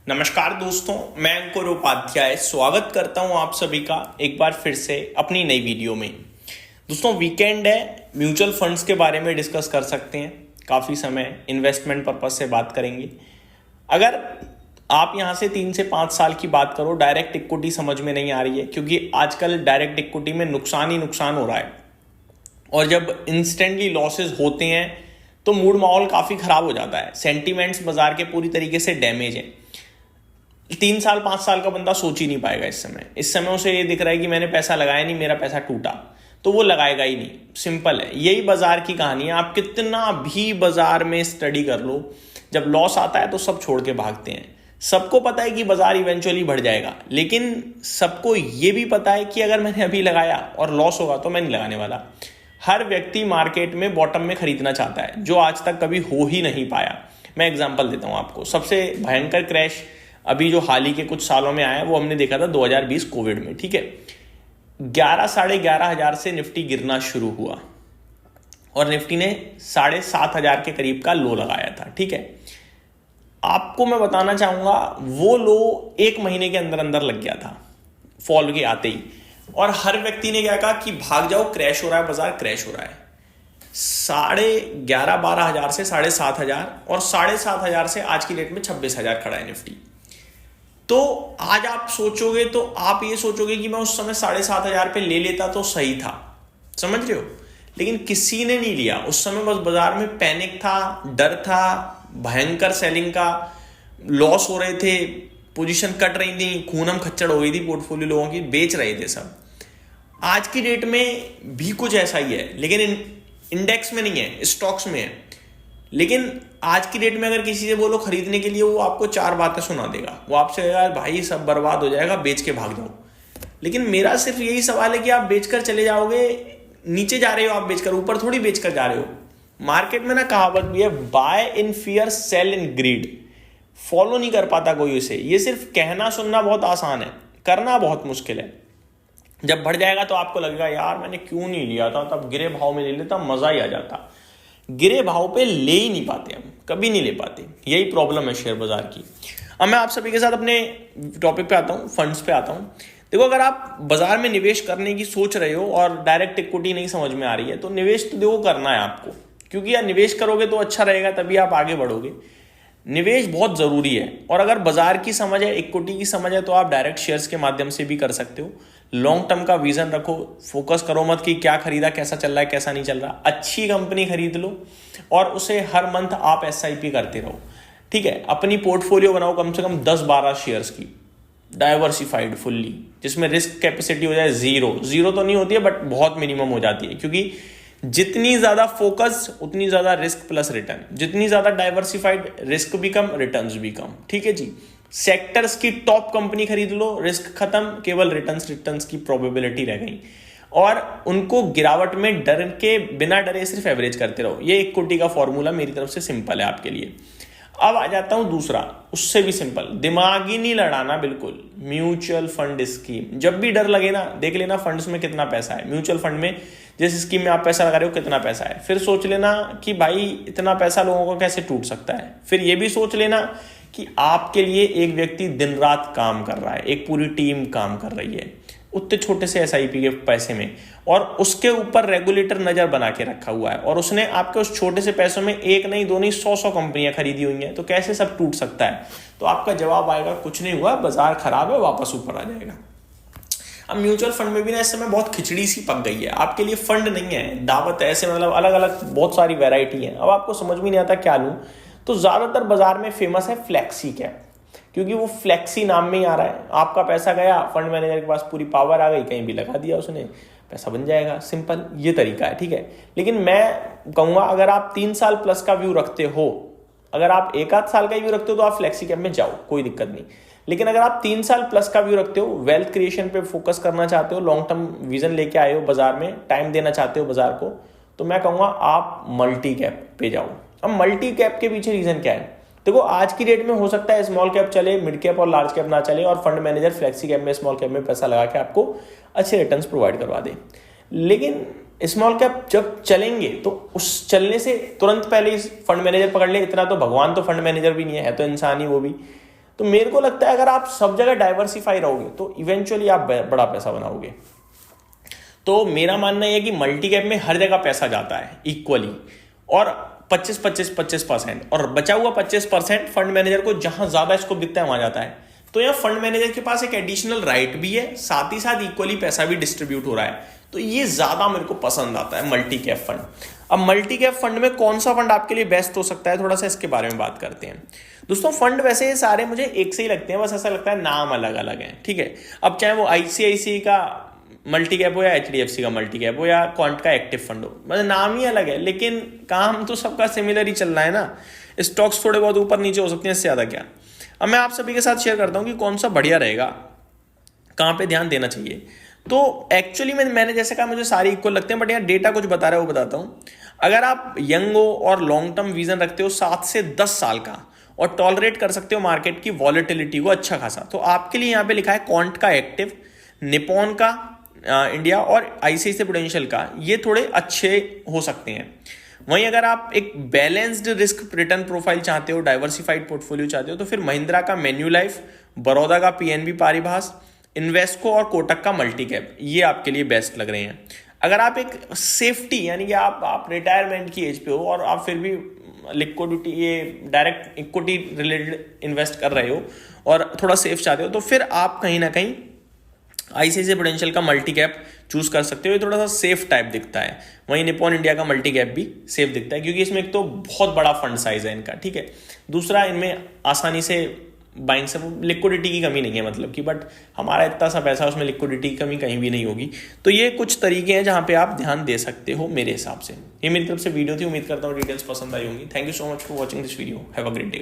नमस्कार दोस्तों, मैं अंकुर उपाध्याय स्वागत करता हूं आप सभी का एक बार फिर से अपनी नई वीडियो में। दोस्तों, वीकेंड है, म्यूचुअल फंड्स के बारे में डिस्कस कर सकते हैं। काफ़ी समय इन्वेस्टमेंट पर्पस से बात करेंगे। अगर आप यहाँ से 3 से 5 साल की बात करो, डायरेक्ट इक्विटी समझ में नहीं आ रही है, क्योंकि आजकल डायरेक्ट इक्विटी में नुकसान ही नुकसान हो रहा है और जब इंस्टेंटली लॉसेज होते हैं तो मूड माहौल काफ़ी ख़राब हो जाता है। सेंटीमेंट्स बाजार के पूरी तरीके से डैमेज हैं। 3 साल 5 साल का बंदा सोच ही नहीं पाएगा। इस समय उसे ये दिख रहा है कि मैंने पैसा लगाया नहीं, मेरा पैसा टूटा, तो वो लगाएगा ही नहीं। सिंपल है, यही बाजार की कहानी है। आप कितना भी बाजार में स्टडी कर लो, जब लॉस आता है तो सब छोड़ के भागते हैं। सबको पता है कि बाजार इवेंचुअली बढ़ जाएगा, लेकिन सबको ये भी पता है कि अगर मैंने अभी लगाया और लॉस होगा तो मैं नहीं लगाने वाला। हर व्यक्ति मार्केट में बॉटम में खरीदना चाहता है, जो आज तक कभी हो ही नहीं पाया। मैं एग्जांपल देता हूं आपको। सबसे भयंकर क्रैश अभी जो हाल ही के कुछ सालों में आया वो हमने देखा था 2020 कोविड में। ठीक है, 11 साढ़े 11 हजार से निफ्टी गिरना शुरू हुआ और निफ्टी ने 7,500 के करीब का लो लगाया था। ठीक है, आपको मैं बताना चाहूंगा वो लो 1 महीने के अंदर अंदर लग गया था, फॉल के आते ही। और हर व्यक्ति ने क्या कहा कि भाग जाओ, क्रैश हो रहा है, बाजार क्रैश हो रहा है। 11,500-12 हजार से 7,500 और 7,500 से आज की डेट में 26,000 खड़ा है निफ्टी। तो आज आप सोचोगे तो आप ये सोचोगे कि मैं उस समय 7,500 पे ले लेता तो सही था, समझ रहे हो। लेकिन किसी ने नहीं लिया उस समय। बस बाजार में पैनिक था, डर था, भयंकर सेलिंग का, लॉस हो रहे थे, पोजीशन कट रही थी, खूनम खच्चड़ हो गई थी, पोर्टफोलियो लोगों की बेच रहे थे सब। आज की डेट में भी कुछ ऐसा ही है, लेकिन इंडेक्स में नहीं है, स्टॉक्स में है। लेकिन आज की डेट में अगर किसी से बोलो खरीदने के लिए, वो आपको 4 बातें सुना देगा। वो आपसे कहेगा भाई सब बर्बाद हो जाएगा, बेच के भाग जाओ। लेकिन मेरा सिर्फ यही सवाल है कि आप बेचकर चले जाओगे, नीचे जा रहे हो आप बेचकर, ऊपर थोड़ी बेचकर जा रहे हो। मार्केट में ना कहावत भी है, buy in fear sell in greed. Follow नहीं कर पाता कोई उसे। ये सिर्फ कहना सुनना बहुत आसान है, करना बहुत मुश्किल है। जब बढ़ जाएगा तो आपको लगेगा यार मैंने क्यों नहीं लिया था, तब गिरे भाव में ले लेता, मजा ही आ जाता। गिरे भाव पे ले ही नहीं पाते, हम कभी नहीं ले पाते। यही प्रॉब्लम है शेयर बाजार की। अब मैं आप सभी के साथ अपने टॉपिक पे आता हूँ, फंड्स पे आता हूँ। देखो, अगर आप बाजार में निवेश करने की सोच रहे हो और डायरेक्ट इक्विटी नहीं समझ में आ रही है, तो निवेश तो देखो करना है आपको, क्योंकि यार निवेश करोगे तो अच्छा रहेगा, तभी आप आगे बढ़ोगे। निवेश बहुत जरूरी है। और अगर बाजार की समझ है, इक्विटी की समझ है, तो आप डायरेक्ट शेयर्स के माध्यम से भी कर सकते हो। लॉन्ग टर्म का विजन रखो, फोकस करो मत कि क्या खरीदा, कैसा चल रहा है, कैसा नहीं चल रहा। अच्छी कंपनी खरीद लो और उसे हर मंथ आप SIP करते रहो। ठीक है, अपनी पोर्टफोलियो बनाओ कम से कम 10-12 शेयर्स की, डाइवर्सिफाइड फुल्ली, जिसमें रिस्क कैपेसिटी हो जाए जीरो तो नहीं होती है, बट बहुत मिनिमम हो जाती है। क्योंकि जितनी ज्यादा फोकस उतनी ज्यादा रिस्क प्लस रिटर्न, जितनी ज्यादा डाइवर्सिफाइड, रिस्क भी कम, रिटर्न्स भी कम। ठीक है जी, सेक्टर्स की टॉप कंपनी खरीद लो, रिस्क खत्म, केवल रिटर्न्स की प्रोबेबिलिटी रह गई। और उनको गिरावट में डर के बिना डरे सिर्फ एवरेज करते रहो। ये इक्विटी का फॉर्मूला मेरी तरफ से सिंपल है आपके लिए। अब आ जाता हूं दूसरा, उससे भी सिंपल, दिमाग ही नहीं लड़ाना बिल्कुल। Mutual fund scheme. जब भी डर लगे ना, देख लेना फंड्स में कितना पैसा है। म्यूचुअल फंड में जिस स्कीम में आप पैसा लगा रहे हो कितना पैसा है, फिर सोच लेना कि भाई इतना पैसा लोगों को कैसे टूट सकता है। फिर ये भी सोच लेना कि आपके लिए एक व्यक्ति दिन रात काम कर रहा है, एक पूरी टीम काम कर रही है उतने छोटे से SIP के पैसे में, और उसके ऊपर रेगुलेटर नजर बना के रखा हुआ है, और उसने आपके उस छोटे से पैसों में एक नहीं, दो नहीं, 100 कंपनियां खरीदी हुई हैं। तो कैसे सब टूट सकता है? तो आपका जवाब आएगा कुछ नहीं हुआ, बाजार खराब है, वापस ऊपर आ जाएगा। अब म्यूचुअल फंड में भी ना इस समय बहुत खिचड़ी सी पक गई है। आपके लिए फंड नहीं है, दावत है, ऐसे मतलब अलग अलग बहुत सारी वैरायटी है। अब आपको समझ में नहीं आता क्या लूं, तो ज्यादातर बाजार में फेमस है फ्लेक्सी कैप, क्योंकि वो फ्लेक्सी नाम में ही आ रहा है। आपका पैसा गया, फंड मैनेजर के पास पूरी पावर आ गई, कहीं भी लगा दिया उसने, पैसा बन जाएगा। सिंपल ये तरीका है। ठीक है, लेकिन मैं कहूंगा अगर आप 3 साल प्लस का व्यू रखते हो, अगर आप 1 आध साल का व्यू रखते हो तो आप फ्लेक्सी कैप में जाओ, कोई दिक्कत नहीं। लेकिन अगर आप 3 साल प्लस का व्यू रखते हो, वेल्थ क्रिएशन पे फोकस करना चाहते हो, लॉन्ग टर्म विजन लेके आए हो, बाजार में टाइम देना चाहते हो बाजार को, तो मैं कहूंगा आप मल्टी कैप पे जाओ। अब मल्टी कैप के पीछे रीजन क्या है? देखो, आज की डेट में हो सकता है स्मॉल कैप चले, मिड कैप और लार्ज कैप ना चले, और फंड मैनेजर फ्लेक्सी कैप में, स्मॉल कैप में पैसा लगा के आपको अच्छे रिटर्न्स प्रोवाइड करवा दे। लेकिन स्मॉल कैप जब चलेंगे तो उस चलने से तुरंत पहले फंड मैनेजर पकड़ ले, इतना तो भगवान तो फंड मैनेजर भी नहीं है तो इंसान ही वो भी। तो मेरे को लगता है अगर आप सब जगह डाइवर्सिफाई रहोगे तो इवेंचुअली आप बड़ा पैसा बनाओगे। तो मेरा मानना यह है कि मल्टी कैप में हर जगह पैसा जाता है इक्वली, और 25% और बचा हुआ 25% फंड मैनेजर को जहां ज्यादा स्कोप दिखता है वहां जाता है। तो यहाँ फंड मैनेजर के पास एक एडिशनल राइट भी है, साथ ही साथ इक्वली पैसा भी डिस्ट्रीब्यूट हो रहा है। तो ये ज्यादा मेरे को पसंद आता है मल्टी कैप फंड। अब मल्टी कैप फंड में कौन सा फंड आपके लिए बेस्ट हो सकता है, थोड़ा सा इसके बारे में बात करते हैं। दोस्तों फंड वैसे ये सारे मुझे एक से ही लगते हैं, बस ऐसा लगता है नाम अलग अलग है, ठीक है। अब चाहे वो ICICI का मल्टी कैप हो या HDFC का मल्टी कैप हो या क्वांट का एक्टिव फंड हो, मतलब नाम ही अलग है, लेकिन काम तो सबका सिमिलर ही चल रहा है ना। स्टॉक्स थोड़े बहुत ऊपर नीचे हो सकते हैं, इससे ज्यादा क्या। अब मैं आप सभी के साथ शेयर करता हूं कि कौन सा बढ़िया रहेगा, कहां पे ध्यान देना चाहिए। तो एक्चुअली मैंने जैसे कहा मुझे सारे इक्वल लगते हैं, बट यहाँ डेटा कुछ बता रहा है वो बताता हूं। अगर आप यंग हो और लॉन्ग टर्म विजन रखते हो 7 से 10 साल का, और टॉलरेट कर सकते हो मार्केट की वॉलेटिलिटी को अच्छा खासा, तो आपके लिए यहाँ पे लिखा है क्वांट का एक्टिव, निपॉन का इंडिया और ICICI प्रूडेंशियल का, ये थोड़े अच्छे हो सकते हैं। वहीं अगर आप एक बैलेंस्ड रिस्क रिटर्न प्रोफाइल चाहते हो, डाइवर्सिफाइड पोर्टफोलियो चाहते हो, तो फिर महिंद्रा का मेन्यूलाइफ, बड़ौदा का PNB पारिभास, इन्वेस्को और कोटक का मल्टी कैप, ये आपके लिए बेस्ट लग रहे हैं। अगर आप एक सेफ्टी यानी कि आप रिटायरमेंट की एज पे हो और आप फिर भी लिक्विडिटी, ये डायरेक्ट इक्विटी रिलेटेड इन्वेस्ट कर रहे हो और थोड़ा सेफ चाहते हो, तो फिर आप कहीं ना कहीं ICICI प्रूडेंशियल का मल्टी कैप चूज कर सकते हो। ये थोड़ा सा सेफ टाइप दिखता है। वहीं निपॉन इंडिया का मल्टी कैप भी सेफ दिखता है, क्योंकि इसमें एक तो बहुत बड़ा फंड साइज है इनका, ठीक है। दूसरा, इनमें आसानी से बाइंग से लिक्विडिटी की कमी नहीं है, मतलब कि, बट हमारा इतना सा पैसा, उसमें लिक्विडिटी की कमी कहीं भी नहीं होगी। तो ये कुछ तरीके हैं जहां पे आप ध्यान दे सकते हो मेरे हिसाब से। ये मेरी तरफ से वीडियो थी, उम्मीद करता हूँ डिटेल्स पसंद आई होंगी। Thank you so much for watching this video. Have a great day.